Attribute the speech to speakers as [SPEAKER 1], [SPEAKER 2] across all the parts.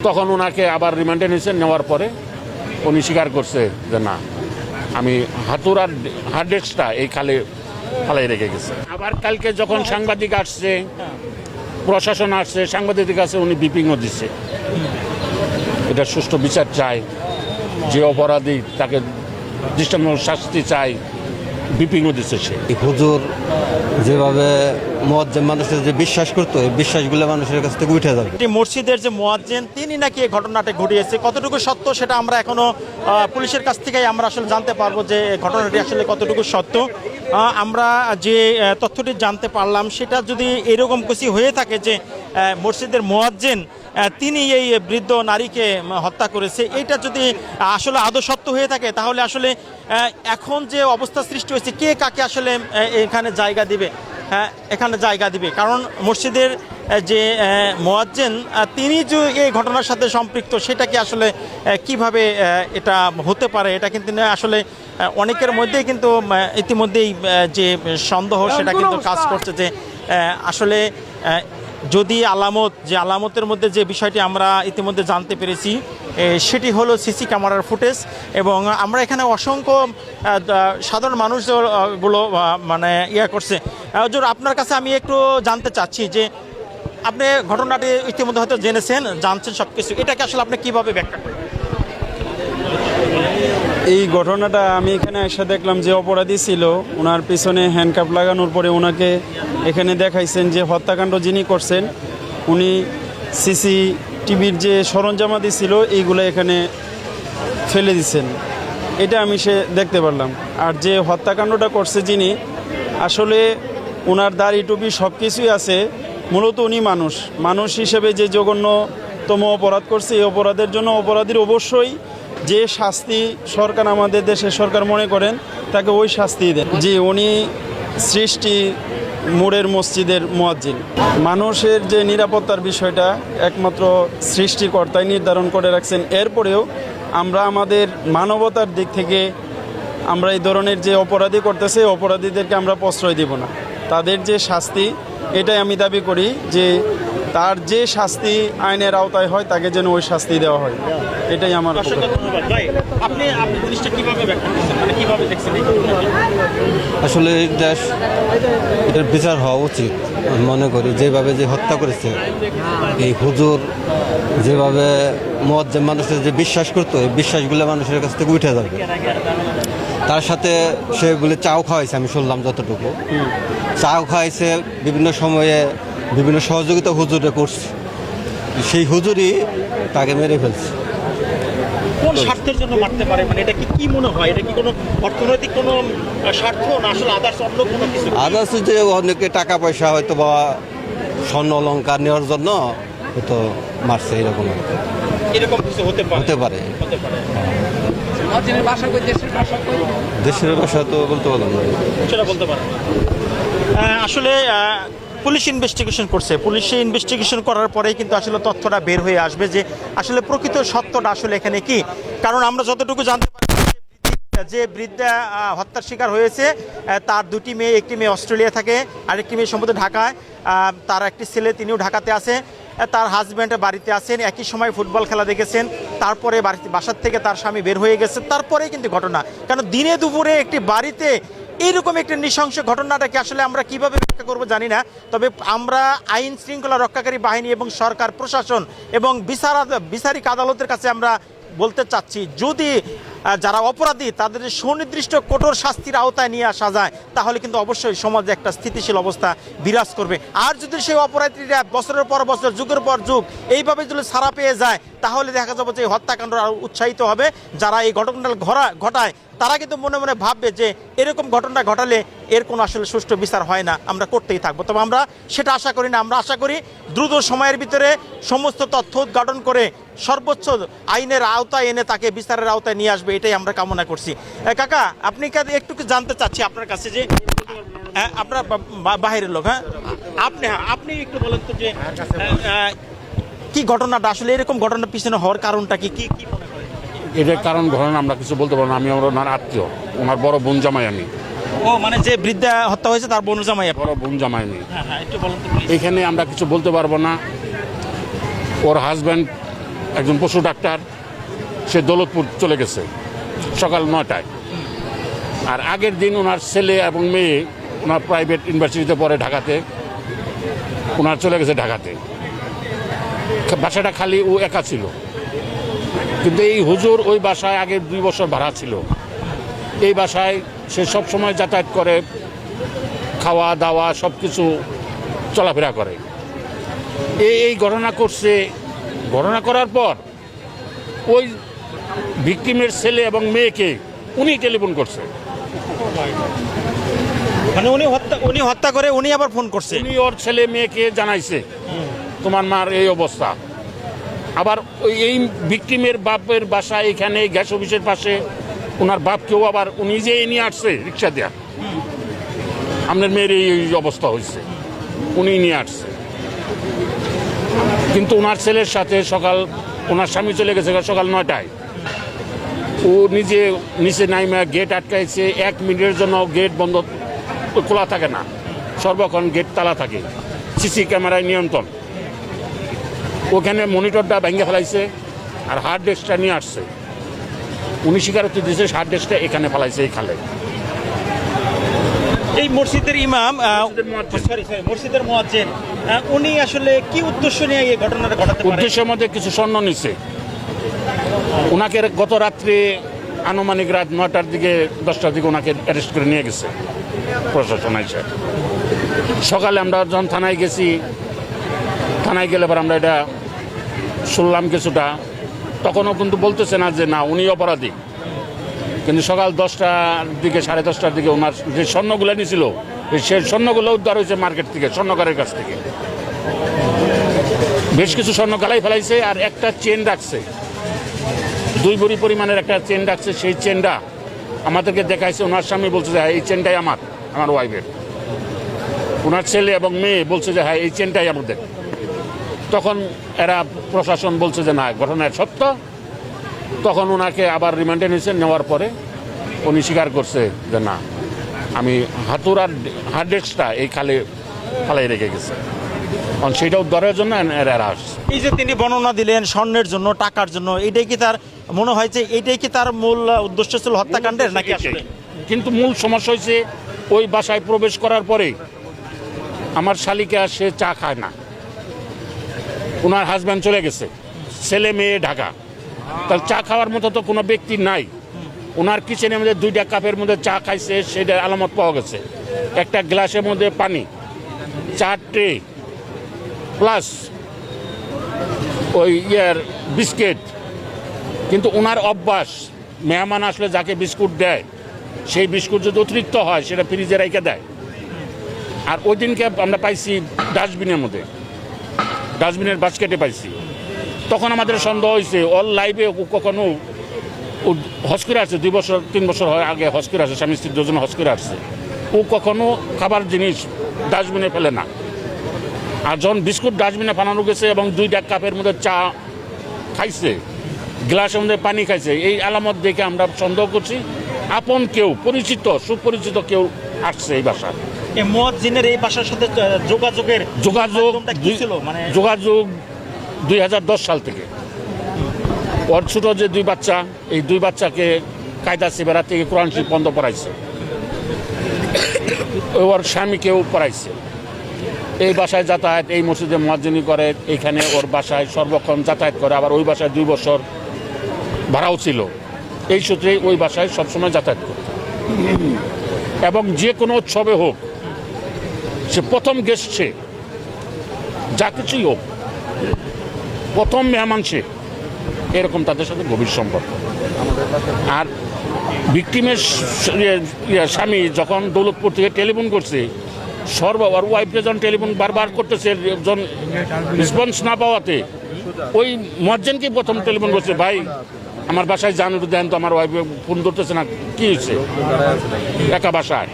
[SPEAKER 1] তখন ওনাকে আবার রিমান্ডে নিয়েছেন, নেওয়ার পরে উনি স্বীকার করছে যে না, আমি হাতুড়ার হার্ড ডিস্কটা এই খালে ফালাই রেখে গেছে। আবার কালকে যখন সাংবাদিক আসছে, প্রশাসন আসছে, সাংবাদিকের কাছে উনি ব্রিফিংও দিচ্ছে। এটা সুষ্ঠু বিচার চাই, যে অপরাধী তাকে দৃষ্টান্তমূলক শাস্তি চাই, ব্রিফিংও দিচ্ছে সে।
[SPEAKER 2] হুজুর যেভাবে মুয়াজ্জিন মানুষের যে বিশ্বাস করতো, এই বিশ্বাসগুলো মানুষের কাছ থেকে উঠে যাবে।
[SPEAKER 3] মসজিদের যে মুয়াজ্জিন তিনি নাকি এই ঘটনাটা ঘটিয়েছে, কতটুকু সত্য সেটা আমরা এখনো পুলিশের কাছ থেকেই আমরা আসলে জানতে পারবো যে ঘটনাটি আসলে কতটুকু সত্য। আমরা যে তথ্যটি জানতে পারলাম সেটা যদি এরকম কিছু হয়ে থাকে যে মসজিদের মুয়াজ্জিন তিনি এই বৃদ্ধ নারীকে হত্যা করেছে, এটা যদি আসলে আদৌ সত্য হয়ে থাকে তাহলে আসলে এখন যে অবস্থা সৃষ্টি হয়েছে কে কাকে আসলে এখানে জায়গা দিবে, এখানে জায়গা দিবে। কারণ মসজিদের যে মুয়াজ্জিন তিনি যে এই ঘটনার সাথে সম্পৃক্ত, সেটাকে আসলে কিভাবে এটা হতে পারে, এটা কিন্তু আসলে অনেকের মধ্যেই কিন্তু ইতিমধ্যেই যে সন্দেহ সেটা কিন্তু কাজ করছে যে আসলে যদি আলামতের মধ্যে যে বিষয়টি আমরা ইতিমধ্যে জানতে পেরেছি সেটি হলো সিসি ক্যামেরার ফুটেজ। এবং আমরা এখানে অসংখ্য সাধারণ মানুষগুলো মানে করছে। হুজুর, আপনার কাছে আমি একটু জানতে চাচ্ছি যে আপনি ঘটনাটি ইতিমধ্যে হয়তো জানছেন সব কিছু, এটাকে আসলে আপনি কীভাবে ব্যাখ্যা করেন?
[SPEAKER 4] এই ঘটনাটা আমি এখানে এসে দেখলাম যে অপরাধী ছিল, ওনার পিছনে হ্যান্ডকাপ লাগানোর পরে ওনাকে এখানে দেখাইছেন যে হত্যাকাণ্ড যিনি করছেন উনি সিসিটিভির যে সরঞ্জামাদি ছিল এইগুলো এখানে ফেলে দিচ্ছেন, এটা আমি দেখতে পারলাম। আর যে হত্যাকাণ্ডটা করছে যিনি, আসলে ওনার দাড়ি টুপি সব কিছুই আছে, মূলত উনি মানুষ হিসেবে যে জঘন্যতম অপরাধ করছে, এই অপরাধের জন্য অপরাধীর অবশ্যই যে শাস্তি সরকার, আমাদের দেশের সরকার মনে করেন তাকে ওই শাস্তি দেন। যে উনি সৃষ্টি মোড়ের মসজিদের মুয়াজ্জিন, মানুষের যে নিরাপত্তার বিষয়টা একমাত্র সৃষ্টিকর্তাই নির্ধারণ করে রাখছেন। এরপরেও আমরা আমাদের মানবতার দিক থেকে আমরা এই ধরনের যে অপরাধী করতেছে অপরাধীদেরকে আমরা প্রশ্রয় দিব না। তাদের যে শাস্তি, এটাই আমি দাবি করি যে তার যে শাস্তি আইনের আওতায় হয় তাকে যেন ওই শাস্তি দেওয়া হয়, এটাই আমার।
[SPEAKER 2] আসলে দেশ এটার বিচার হওয়া উচিত মনে করি। যেভাবে যে হত্যা করেছে এই হুজুর, যেভাবে মুয়াজ্জিন মানুষের যে বিশ্বাস করতো, এই বিশ্বাসগুলো মানুষের কাছ থেকে উঠে যাবে। তার সাথে সে বলে চাও খাওয়াইছে, আমি শুনলাম যতটুকু চাও খাওয়াইছে, বিভিন্ন সময়ে বিভিন্ন সহযোগিতা হুজুরে করছে, সেই হুজুরই তাকে মেরে ফেলছে।
[SPEAKER 3] কোন স্বার্থের জন্য মারতে পারে, মানে এটা কি মনে হয়? এটা কি কোনো অর্থনৈতিক কোনো স্বার্থ না আসলে আদার্স অন্য কোনো কিছু?
[SPEAKER 2] আদার্স যে অনেকে টাকা পয়সা হয়তো বা স্বর্ণ অলঙ্কার নেওয়ার জন্য হয়তো মারছে, এরকম
[SPEAKER 3] কিছু হতে পারে।
[SPEAKER 2] দেশের ভাষা তো বলতে পারলাম না,
[SPEAKER 3] সেটা বলতে পারে। আসলে পুলিশ ইনভেস্টিগেশন করছে, পুলিশে ইনভেস্টিগেশন করার পরেই কিন্তু আসলে তথ্যটা বের হয়ে আসবে যে আসলে প্রকৃত সত্যটা আসলে এখানে কি। কারণ আমরা যতটুকু জানতে পারি যে বৃদ্ধা হত্যার শিকার হয়েছে, তার দুটি মেয়ে, একটি মেয়ে অস্ট্রেলিয়া থাকে, আরেকটি মেয়ে সম্ভবত ঢাকায়, তার একটি ছেলে তিনিও ঢাকাতে আছে, তার হাজব্যান্ড বাড়িতে আছেন, একই সময় ফুটবল খেলা দেখেছেন, তারপরে বাসার থেকে তার স্বামী বের হয়ে গেছে, তারপরেই কিন্তু ঘটনা। কারণ দিনে দুপুরে একটি বাড়িতে এইরকম একটি নৃশংস ঘটনাটাকে আসলে আমরা কিভাবে ব্যাখ্যা করবো জানি না। তবে আমরা আইন শৃঙ্খলা রক্ষাকারী বাহিনী এবং সরকার প্রশাসন এবং বিচারিক আদালতের কাছে আমরা বলতে চাচ্ছি, যদি যারা অপরাধী তাদের সুনির্দিষ্ট কঠোর শাস্তির আওতায় নিয়ে আসা যায় তাহলে কিন্তু অবশ্যই সমাজে একটা স্থিতিশীল অবস্থা বিরাজ করবে। আর যদি সেই অপরাধীরা বছরের পর বছর, যুগের পর যুগ এইভাবে যদি ছাড়া পেয়ে যায় তাহলে দেখা যাবে যে হত্যাকাণ্ড আরও উৎসাহিত হবে। যারা এই ঘটনাটা ঘটায় তারা কিন্তু মনে মনে ভাববে যে এরকম ঘটনা ঘটালে এর কোনো আসলে সুষ্ঠু বিচার হয় না, আমরা করতেই থাকবো। তবে আমরা সেটা আশা করি না। আমরা আশা করি দ্রুত সময়ের ভিতরে সমস্ত তথ্য উদ্ঘাটন করে সর্বোচ্চ আইনের আওতায় এনে তাকে বিচারের আওতায় নিয়ে আসবে, এটাই আমরা কামনা করছি। কাকা, আপনি একটু জানতে চাচ্ছি আপনার কাছে যে আপনার বাহিরের লোক, আপনি একটু বলেন তো যে কি ঘটনাটা আসলে এরকম ঘটনার পিছনে হওয়ার কারণটা কি মনে করেন?
[SPEAKER 1] এটার কারণ ঘটনা আমরা কিছু বলতে পারবো না। আমি ওনার আত্মীয়, ওনার বড় বোন জামাই আমি।
[SPEAKER 3] ও মানে যে বৃদ্ধা হত্যা হয়েছে তার বোন জামাই?
[SPEAKER 1] বড় বোন জামাই আমি।
[SPEAKER 3] একটু বলেন তো।
[SPEAKER 1] এখানে আমরা কিছু বলতে পারবো না। ওর হাজব্যান্ড একজন পশু ডাক্তার, সে দৌলতপুর চলে গেছে সকাল 9টায়। আর আগের দিন ওনার ছেলে এবং মেয়ে ওনার প্রাইভেট ইউনিভার্সিটিতে পড়ে ঢাকাতে, ওনার চলে গেছে ঢাকাতে। বাসাটা খালি ও একা ছিল। কিন্তু এই হুজুর ওই বাসায় আগে 2 বছর ভাড়া ছিল। এই বাসায় সে সব সময় যাতায়াত করে, খাওয়া দাওয়া সব কিছু চলাফেরা করে। এই ঘটনা করছে। ঘটনা করার পর ওই ভিকটিমের ছেলে এবং মেয়েকে উনি টেলিফোন করছে।
[SPEAKER 3] মানে উনি হত্যা করে উনি আবার ফোন করছে।
[SPEAKER 1] উনি ওর ছেলে মেয়েকে জানাইছে তোমার মার এই অবস্থা। আবার এই ভিকটিমের বাপের বাসা এখানে গ্যাস অফিসের পাশে, ওনার বাপকেও আবার উনি যে নিয়ে আসছে রিক্সা দেয়া, আপনার মেয়ের এই অবস্থা হয়েছে, উনি নিয়ে আসছে। কিন্তু ওনার ছেলের সাথে ওনার স্বামী চলে গেছে সকাল 9টায়। ও নিজে নিচে নাইমা গেট আটকাইছে। 1 মিনিটের জন্য গেট বন্ধ খোলা থাকে না, সর্বক্ষণ গেট তালা থাকে, সিসি ক্যামেরায় নিয়ন্ত্রণ। ওখানে মনিটরটা ভেঙে ফেলাইছে আর হার্ড ডিস্কটা নিয়ে আসছে। উনি স্বীকারোক্তি দিয়েছে হার্ড ডিস্কটা এখানে ফেলাইছে এই খালে।
[SPEAKER 3] এই মসজিদের ইমাম, মসজিদের মুয়াজ্জিন, উনি আসলে কি উদ্দেশ্য নিয়ে এই ঘটনাটা ঘটাতে পারে?
[SPEAKER 1] উদ্দেশ্যের মধ্যে কিছু স্বর্ণ নিচ্ছে। ওনাকে গত রাত্রে আনুমানিক রাত 9টার দিকে 10টার দিকে ওনাকে অ্যারেস্ট করে নিয়ে গেছে প্রশাসন এসে। সকালে আমরা যখন থানায় গেছি, থানায় গেলে পর আমরা এটা শুনলাম কিছুটা, তখনও কিন্তু বলতেছে না যে না উনি অপরাধী। কিন্তু সকাল 10টার দিকে 10:30টার দিকে ওনার যে স্বর্ণগুলো নিয়েছিল সে স্বর্ণগুলো উদ্ধার হয়েছে মার্কেট থেকে, স্বর্ণকারের কাছ থেকে। বেশ কিছু স্বর্ণ গালাই ফেলাইছে আর একটা চেন রাখছে, 2 ভরি পরিমাণের একটা চেন রাখছে। সেই চেনটা আমাদেরকে দেখাইছে। ওনার স্বামী বলছে যে হ্যাঁ এই চেনটাই আমার ওয়াইফের। ওনার ছেলে এবং মেয়ে বলছে যে হ্যাঁ এই চেনটাই আমাদের। তখন এরা প্রশাসন বলছে যে না ঘটনার সত্য। তখন ওনাকে আবার রিমান্ডে নিয়েছেন। নেওয়ার পরে উনি স্বীকার করছে যে না আমি হাতুড়ার হার্ড ডিস্কটা এই খালে ফালাই রেখে গেছে। কারণ সেটা উদ্ধারের জন্য এরা আসছে।
[SPEAKER 3] এই যে তিনি বর্ণনা দিলেন স্বর্ণের জন্য, টাকার জন্য, এইটাই কি তার মনে হয় যে এইটাই কি তার মূল উদ্দেশ্য ছিল হত্যাকাণ্ডের নাকি আসলে?
[SPEAKER 1] কিন্তু মূল সমস্যা হয়েছে ওই বাসায় প্রবেশ করার পরে আমার শালিকা সে চা খায় না। ওনার হাজব্যান্ড চলে গেছে, ছেলে মেয়ে ঢাকা, তাহলে চা খাওয়ার মতো তো কোনো ব্যক্তি নাই। ওনার কিচেনের মধ্যে 2টা কাপের মধ্যে চা খাইছে, সেটা আলামত পাওয়া গেছে। একটা গ্লাসের মধ্যে পানি, 4 ট্রে প্লাস ওই বিস্কিট। কিন্তু ওনার অভ্যাস, মেহমান আসলে যাকে বিস্কুট দেয় সেই বিস্কুট যদি অতিরিক্ত হয় সেটা ফ্রিজে রেখে দেয়। আর ওই দিনকে আমরা পাইছি ডাস্টবিনের মধ্যে, ডাস্টবিনের বাস্কেটে পাইছি। তখন আমাদের সন্দেহ হয়েছে অল লাইফে কখনো হজ করে আসছে, 2 বছর 3 বছর আগে হজ করে আসছে, স্বামী স্ত্রী 2 জন হজ করে আসছে। ও কখনো খাবার জিনিস ডাস্টবিনে ফেলে না। আর যখন বিস্কুট ডাস্টবিনে ফালানো গেছে এবং 2টা কাপের মধ্যে চা খাইছে, গ্লাসের মধ্যে পানি খাইছে, এই আলামত দেখে আমরা সন্দেহ করছি আপন কেউ, পরিচিত সুপরিচিত কেউ আসছে এই বাসায়।
[SPEAKER 3] এই মুয়াজ্জিনের এই বাসার সাথে যোগাযোগ কি ছিল? মানে
[SPEAKER 1] যোগাযোগ 2010 সাল থেকে। ওর ছোট যে 2 বাচ্চা, এই 2 বাচ্চাকে কায়দা সিবেরা থেকে কোরআন শরীফ বন্ধ পড়াইছে। ওর স্বামীকেও পড়াইছে। এই বাসায় যাতায়াত, এই মসজিদে মুয়াজ্জিনি করে, এইখানে ওর বাসায় সর্বক্ষণ যাতায়াত করে। আবার ওই বাসায় 2 বছর ভাড়াও ছিল। এই সূত্রে ওই বাসায় সবসময় যাতায়াত করে। এবং যে কোনো উৎসবে হোক, সে প্রথম গেস্ট, সে যা কিছুই হোক প্রথম মেহমান সে, এরকম তাদের সাথে গভীর সম্পর্ক। আর ভিকটিমের স্বামী যখন দৌলতপুর থেকে টেলিফোন করছে, আর ওয়াইফকে যখন টেলিফোন বারবার করতেছে, যখন রেসপন্স না পাওয়াতে ওই মুয়াজ্জিনকে প্রথম টেলিফোন করছে, ভাই আমার বাসায় যান, একটু দেন তো, আমার ওয়াইফে ফোন ধরতেছে না, কি হয়েছে, একা বাসায়।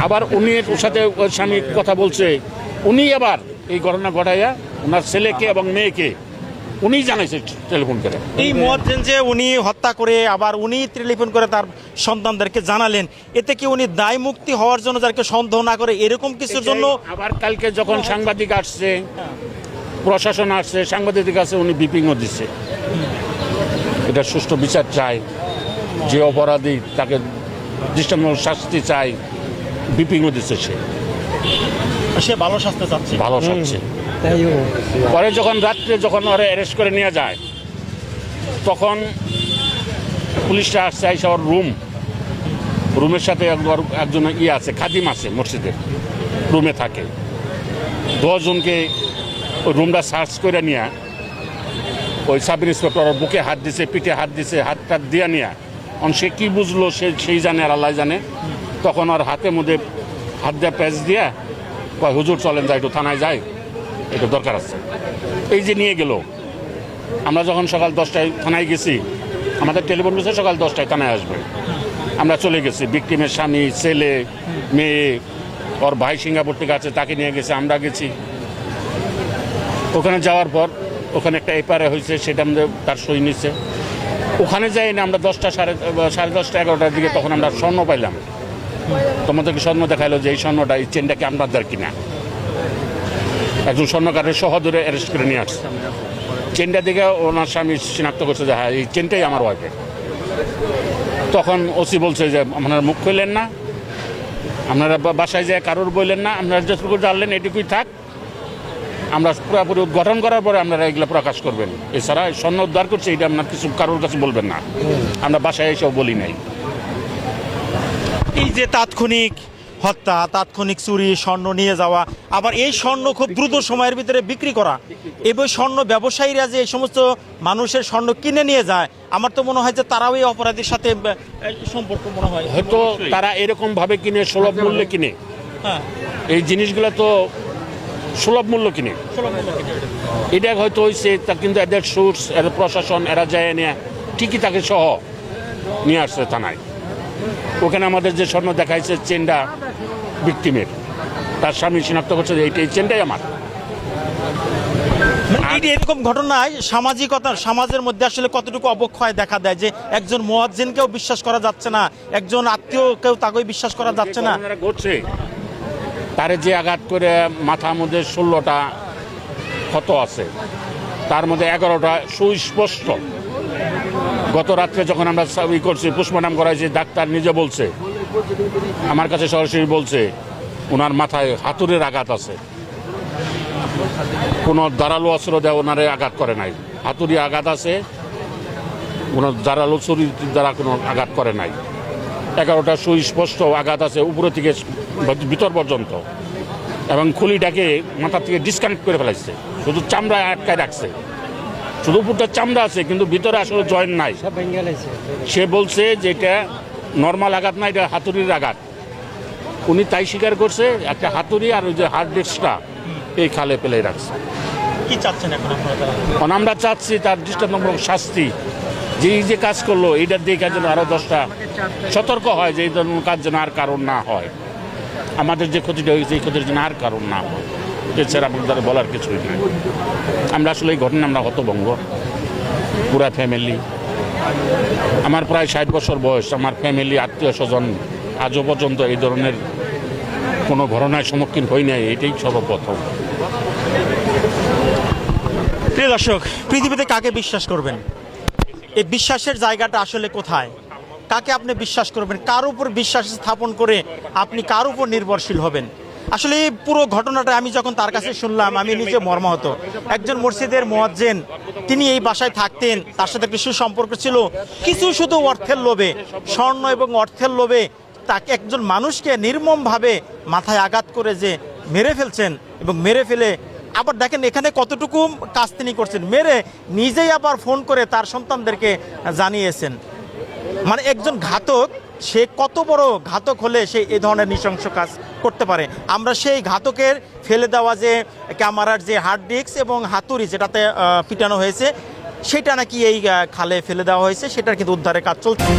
[SPEAKER 1] আবার উনি ওর সাথে ওর স্বামী কথা বলছে, উনি আবার এই ঘটনা ঘটাইয়া ওনার ছেলেকে এবং মেয়েকে উনি জানাইছে টেলিফোন করে।
[SPEAKER 3] এই মুয়াজ্জিন যে উনি হত্যা করে আবার উনি টেলিফোন করে তার সন্তানদেরকে জানালেন, এতে কি উনি দায় মুক্তি হওয়ার জন্য যাকে সন্দেহ না করে এরকম কিছুর জন্য?
[SPEAKER 1] আবার কালকে যখন সাংবাদিক আসছে প্রশাসন আসছে, সাংবাদিকদের কাছে উনি বিপিংও দিচ্ছে। এটা সুষ্ঠু বিচার চাই, যে অপরাধী তাকে দৃষ্টান্তমূলক শাস্তি চাই, বিপিংও দিচ্ছে।
[SPEAKER 3] সে ভালো শাস্তি চাচ্ছে।
[SPEAKER 1] ভালো শাস্তি। পরে যখন রাত্রে যখন ওরা অ্যারেস্ট করে নিয়ে যায়, তখন পুলিশরা আসছে, আইসা ওর রুমের সাথে একজন আছে, খাদিম আছে মসজিদের, রুমে থাকে। 10 জনকে ওই রুমটা সার্চ করে নিয়ে ওই সাব ইন্সপেক্টর বুকে হাত দিছে, পিঠে হাত দিছে, হাতটা দিয়ে নিয়ে সে কী বুঝলো সেই জানে আর আল্লাহ জানে। তখন ওর হাতের মধ্যে হাত দিয়ে প্যাচ দিয়ে কয়, হুজুর চলেন যাই, একটু থানায় যাই, এটা দরকার আছে। এই যে নিয়ে গেল। আমরা যখন সকাল 10টায় থানায় গেছি, আমাদের টেলিফোন করেছে সকাল 10টায় থানায় আসবে। আমরা চলে গেছি, ভিকটিমের স্বামী, ছেলে, মেয়ে, ওর ভাই সিঙ্গাপুর থেকে আছে, তাকে নিয়ে গেছে, আমরা গেছি। ওখানে যাওয়ার পর ওখানে একটা এপারে হয়েছে, সেটা আমাদের তার সই নিচ্ছে। ওখানে যাই না আমরা 10টা সাড়ে 10টা 11টার দিকে, তখন আমরা স্বর্ণ পাইলাম। তোমাদেরকে স্বর্ণ দেখাইলো যে এই স্বর্ণটা, এই চেনটাকে আপনাদের কিনা। একজন স্বর্ণকারের সহদরে অ্যারেস্ট করে নিয়ে আসছে। চেনটা দিকে ওনার স্বামী শনাক্ত করছে যে হ্যাঁ, এই চেনটাই আমার ওয়াইফের। তখন ওসি বলছে যে আপনারা মুখ খুললেন না, আপনারা বাসায় যায় কারোর বললেন না, আপনারা যতটুকু জানলেন এটুকুই থাক, আমরা পুরোপুরি উদ্ঘাটন করার পরে আপনারা এগুলো প্রকাশ করবেন। এছাড়া স্বর্ণ উদ্ধার করছে এটা আপনার কিছু কারোর কাছে বলবেন না, আমরা বাসায় এসেও বলি নাই।
[SPEAKER 3] এই যে তাৎক্ষণিক হত্যা, তাৎক্ষণিক চুরি, স্বর্ণ নিয়ে যাওয়া, আবার এই স্বর্ণ খুব দ্রুত সময়ের ভিতরে বিক্রি করা, এবং স্বর্ণ ব্যবসায়ীরা যে এই সমস্ত মানুষের স্বর্ণ কিনে নিয়ে যায়, আমার তো মনে হয় যে তারাও এই অপরাধীর সাথে সম্পর্ক মনে হয়।
[SPEAKER 1] হয়তো তারা এরকম ভাবে কিনে, সুলভ মূল্যে কিনে।
[SPEAKER 3] হ্যাঁ,
[SPEAKER 1] এই জিনিসগুলো তো সুলভ মূল্য কিনে, এটা হয়তো হয়েছে তা, কিন্তু এদের সোর্স, এদের প্রশাসন, এরা যায় নিয়ে ঠিকই তাকে সহ নিয়ে আসছে থানায়। ওখানে আমাদের যে স্বর্ণ দেখাইছে চেনটা ভিকটিমের, তার স্বামী শনাক্ত করছে যে এই চেনটাই আমার।
[SPEAKER 3] এরকম ঘটনায় সমাজের মধ্যে আসলে কতটুকু অবক্ষয় দেখা দেয় যে একজন মুয়াজ্জিনকেও বিশ্বাস করা যাচ্ছে না, একজন আত্মীয়কেও তাকেও বিশ্বাস করা যাচ্ছে না।
[SPEAKER 1] ঘটছে তারে যে আঘাত করে মাথার মধ্যে 16টা ক্ষত আছে, তার মধ্যে 11টা সুস্পষ্ট। গত রাত্রে যখন আমরা করছি, পোস্টমর্টম করাইছি, ডাক্তার নিজে বলছে, আমার কাছে সরাসরি বলছে, ওনার মাথায় হাতুড়ের আঘাত আছে। কোনো ধারালো অস্ত্র দেয় ওনারে আঘাত করে নাই, হাতুড়ি আঘাত আছে, কোনো ধারালো ছুরির দ্বারা কোনো আঘাত করে নাই। 11টা সুস্পষ্ট আঘাত আছে উপরে থেকে ভিতর পর্যন্ত, এবং খুলিটাকে মাথা থেকে ডিসকানেক্ট করে ফেলাইছে, শুধু চামড়া আটকায় রাখছে। শুধু উপরটা চামড়া আছে, কিন্তু ভিতরে আসলে জয়েন্ট নাই। সে বলছে যে এটা নর্মাল আঘাত না, এটা হাতুড়ির আঘাত। উনি তাই স্বীকার করছে, একটা হাতুড়ি আর ওই যে হার্ড ডিস্কটা এই খালে ফেলে রাখছে।
[SPEAKER 3] কি চাচ্ছেন এখন
[SPEAKER 1] আপনারা? আমরা চাচ্ছি তার দৃষ্টান্তমূলক শাস্তি, যে এই যে কাজ করলো এইটার দিকে যেন আরও 10টা সতর্ক হয়, যে এই ধরনের কাজ যেন আর কারণ না হয়। আমাদের যে ক্ষতিটা হয়েছে এই ক্ষতির জন্য আর কারণ না হয়। এছাড়া আমাদের বলার কিছুই নাই। আমরা আসলে এই ঘটনা আমরা হতভম্ব, পুরা ফ্যামিলি। আমার প্রায় 60 বছর বয়স, আমার ফ্যামিলি, আত্মীয় স্বজন আজও পর্যন্ত এই ধরনের কোনো ঘটনার সম্মুখীন হই নাই, এটাই সর্বপ্রথম।
[SPEAKER 3] প্রিয় দর্শক, পৃথিবীতে কাকে বিশ্বাস করবেন? এই বিশ্বাসের জায়গাটা আসলে কোথায়? কাকে আপনি বিশ্বাস করবেন? কার উপর বিশ্বাস স্থাপন করে আপনি কার উপর নির্ভরশীল হবেন? আসলে এই পুরো ঘটনাটা আমি যখন তার কাছে শুনলাম, আমি নিজে মর্মাহত। একজন মসজিদের মুয়াজ্জিন, তিনি এই বাসায় থাকতেন, তার সাথে একটা সুসম্পর্ক ছিল, কিছু শুধু অর্থের লোভে, স্বর্ণ এবং অর্থের লোভে তাকে, একজন মানুষকে নির্মমভাবে মাথায় আঘাত করে যে মেরে ফেলছেন, এবং মেরে ফেলে আবার দেখেন এখানে কতটুকু কাজ তিনি করছেন, মেরে নিজেই আবার ফোন করে তার সন্তানদেরকে জানিয়েছেন। মানে একজন ঘাতক, সে কত বড় ঘাতক হলে সে এই ধরনের নৃশংস কাজ করতে পারে। আমরা সেই ঘাতকের ফেলে দেওয়া যে ক্যামেরার যে হার্ড ডিস্ক এবং হাতুড়ি যেটাতে পিটানো হয়েছে, সেটা নাকি এই খালে ফেলে দেওয়া হয়েছে, সেটার কিন্তু উদ্ধারের কাজ চলছে।